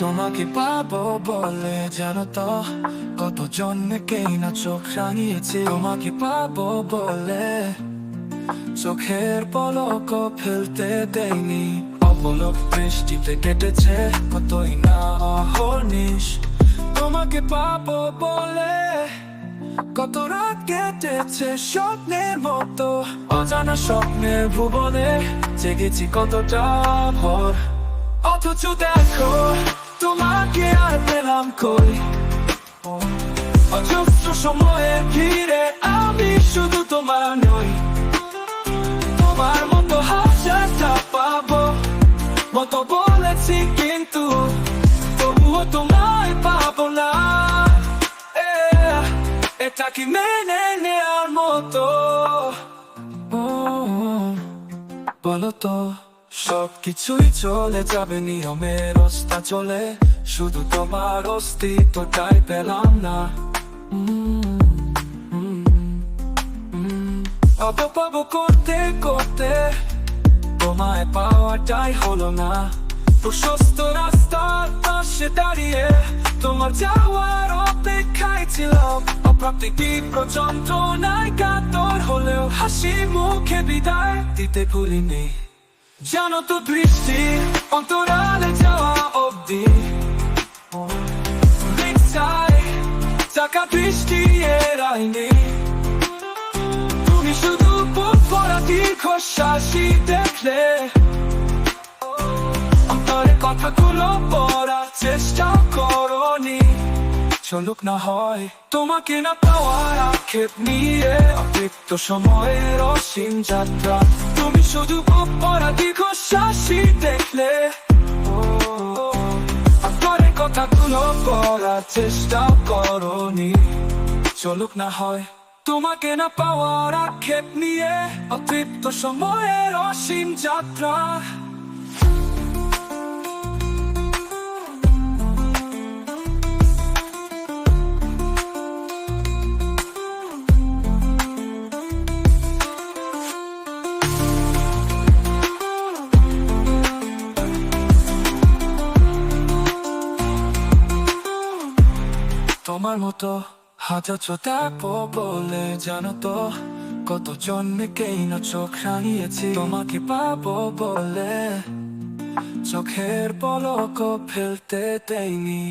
তোমাকে পাবো বলে জানো তো কত জন্মকেই না চোখ রাঙিয়েছি। তোমাকে পাবো বলে চোখের পলক ফেলতে দেয়নি। অপলক বৃষ্টিতে কেটেছে কতই না অহর্নিশ। তোমাকে পাবো বলে কত রাত কেটেছে স্বপ্নের মতো। অজানা স্বপ্নের ভুবনে জেগেছি কতটা ভোর। অথচ দেখো তোমাকে আর পেলাম কই। অজস্র সময়ের ভিড়ে আমি শুধু তোমার নই। তোমার মতো হাজারটা পাবো মতো বলেছি, কিন্তু তবুও তোমায় পাবো না। এটা কি মেনে নেওয়ার মতো? বলো তো, সবকিছুই চলে যাবে নিয়মের রাস্তা চলে, শুধু তোমার অস্তিত্বটাই পেলাম না। পাবো পাবো করতে করতে তোমায় পাওয়াটাই হলো না। প্রশস্ত রাস্তার পাশে দাঁড়িয়ে তোমার যাওয়ার অপেক্ষায় ছিলাম। অপ্রাপ্তি তীব্র যন্ত্রণায় কাতর হলেও হাসি মুখে বিদায় দিতে ভুলিনি। জানো তো বৃষ্টি অন্তরালে যাওয়া অব্দি চাকা বৃষ্টি এরাইনি। তুমি শুধু বুক ভরা দীর্ঘশ্বাসই দেখলে অন্তরের কথাগুলো পড়ার চেষ্টা করনি। চলুক না হয় তোমাকে না পাওয়ার আক্ষেপ নিয়ে অতিরিক্ত সময়ের অসীম যাত্রা। তুমি শুধু বুক ভরা দীর্ঘশ্বাসই দেখলে অন্তরের কথাগুলো পড়ার চেষ্টা করনি। চলুক না হয় তোমাকে না পাওয়ার আক্ষেপ নিয়ে অতিরিক্ত সময়ের অসীম যাত্রা। তোমার মতো হাজার দেখবো বলে জানো তো কত জন্মকেই না চোখ রাঙিয়েছি। তোমাকে পাবো বলে চোখের পলক ফেলতে দেয়নি।